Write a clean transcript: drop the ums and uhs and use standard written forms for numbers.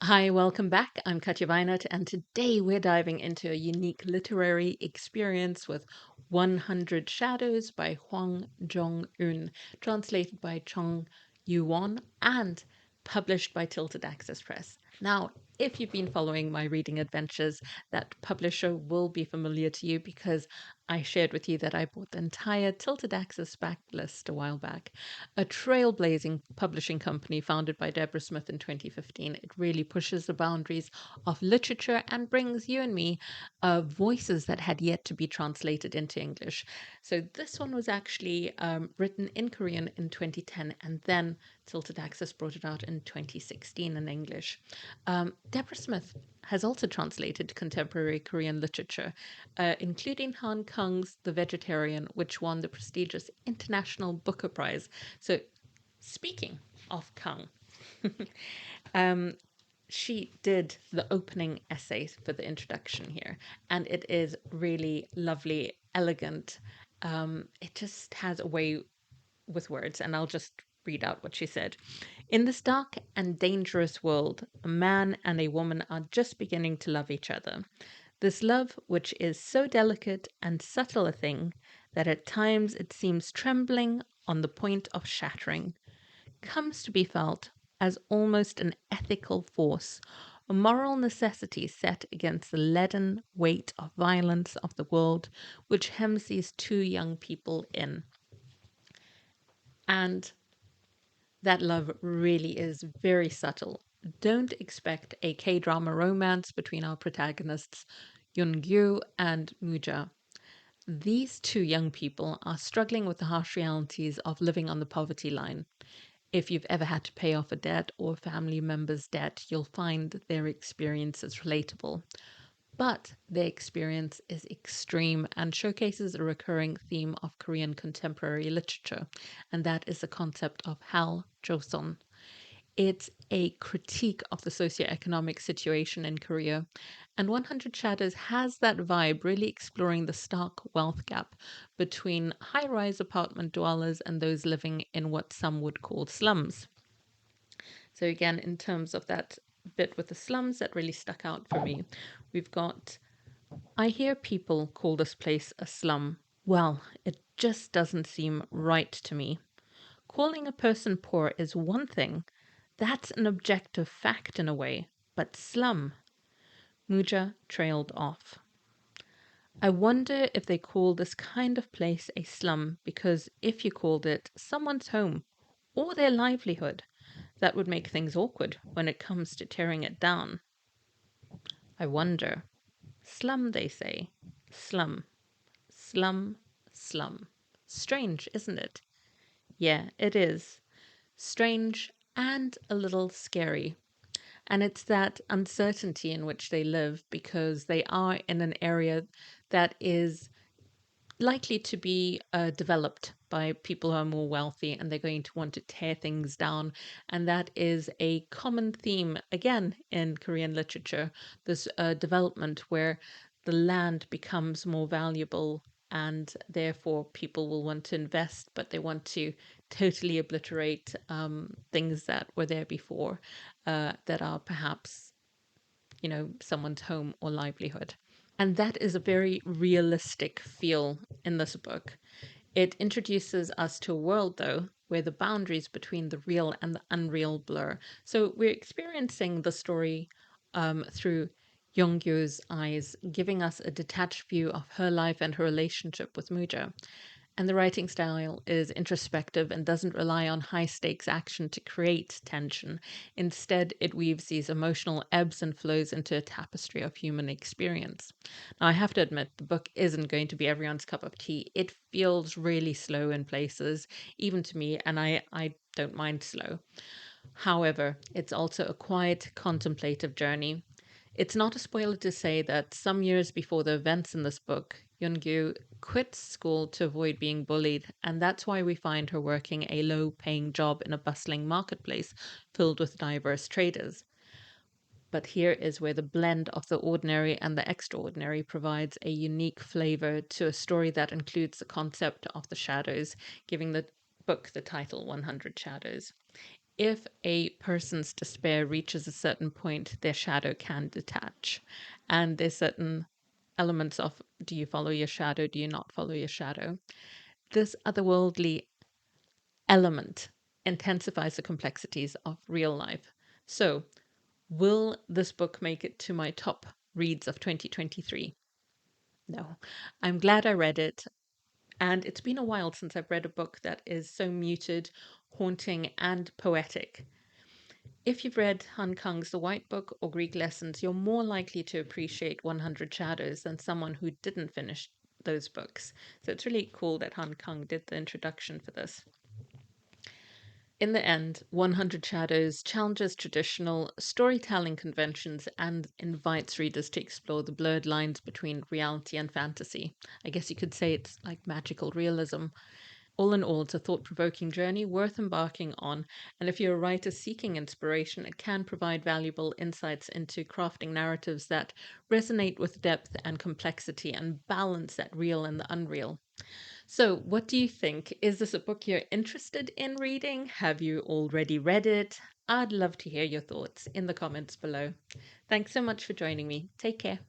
Hi, welcome back. I'm Katja, and today we're diving into a unique literary experience with 100 Shadows by Hwang Jungeun, translated by Jung Yewon and published by Tilted Access Press. Now, if you've been following my reading adventures, that publisher will be familiar to you because I shared with you that I bought the entire Tilted Access backlist a while back, a trailblazing publishing company founded by Deborah Smith in 2015. It really pushes the boundaries of literature and brings you and me voices that had yet to be translated into English. So this one was actually written in Korean in 2010, and then Tilted Access brought it out in 2016 in English. Deborah Smith has also translated contemporary Korean literature, including Han Kang's The Vegetarian, which won the prestigious International Booker Prize. So, speaking of Kang, um, she did the opening essay for the introduction here, and it is really lovely, elegant. It just has a way with words, and I'll just read out what she said. In this dark and dangerous world, a man and a woman are just beginning to love each other. This love, which is so delicate and subtle a thing that at times it seems trembling on the point of shattering, comes to be felt as almost an ethical force, a moral necessity set against the leaden weight of violence of the world which hems these two young people in. And that love really is very subtle. Don't expect a K drama romance between our protagonists, Yun and Muja. These two young people are struggling with the harsh realities of living on the poverty line. If you've ever had to pay off a debt or a family member's debt, you'll find their experience is relatable. But their experience is extreme and showcases a recurring theme of Korean contemporary literature, and that is the concept of Hal Joseon. It's a critique of the socioeconomic situation in Korea, and 100 Shadows has that vibe, really exploring the stark wealth gap between high rise apartment dwellers and those living in what some would call slums. So, again, in terms of that bit with the slums, that really stuck out for me. We've got, I hear people call this place a slum. Well, it just doesn't seem right to me. Calling a person poor is one thing. That's an objective fact in a way. But slum? Muja trailed off. I wonder if they call this kind of place a slum because if you called it someone's home or their livelihood, that would make things awkward when it comes to tearing it down. I wonder. Slum, they say. Slum. Slum. Slum. Strange, isn't it? Yeah, it is. Strange and a little scary. And it's that uncertainty in which they live because they are in an area that is likely to be developed by people who are more wealthy and they're going to want to tear things down. And that is a common theme, again, in Korean literature, this development where the land becomes more valuable and therefore people will want to invest, but they want to totally obliterate things that were there before that are perhaps, someone's home or livelihood. And that is a very realistic feel in this book. It introduces us to a world, though, where the boundaries between the real and the unreal blur. So we're experiencing the story through Yongyo's eyes, giving us a detached view of her life and her relationship with Muja. And the writing style is introspective and doesn't rely on high stakes action to create tension. Instead, it weaves these emotional ebbs and flows into a tapestry of human experience. Now, I have to admit, the book isn't going to be everyone's cup of tea. It feels really slow in places, even to me, and I don't mind slow. However, it's also a quiet, contemplative journey. It's not a spoiler to say that some years before the events in this book, Yoon-gyu quits school to avoid being bullied, and that's why we find her working a low-paying job in a bustling marketplace filled with diverse traders. But here is where the blend of the ordinary and the extraordinary provides a unique flavor to a story that includes the concept of the shadows, giving the book the title 100 Shadows. if a person's despair reaches a certain point, their shadow can detach. And there's certain elements of, do you follow your shadow? Do you not follow your shadow? This otherworldly element intensifies the complexities of real life. So, will this book make it to my top reads of 2023? No. I'm glad I read it. And it's been a while since I've read a book that is so muted, haunting, and poetic. If you've read Han Kang's The White Book or Greek Lessons, you're more likely to appreciate 100 Shadows than someone who didn't finish those books. So it's really cool that Han Kang did the introduction for this. In the end, 100 Shadows challenges traditional storytelling conventions and invites readers to explore the blurred lines between reality and fantasy. I guess you could say it's like magical realism. All in all, it's a thought provoking journey worth embarking on. And if you're a writer seeking inspiration, it can provide valuable insights into crafting narratives that resonate with depth and complexity and balance that real and the unreal. So, what do you think? Is this a book you're interested in reading? Have you already read it? I'd love to hear your thoughts in the comments below. Thanks so much for joining me. Take care.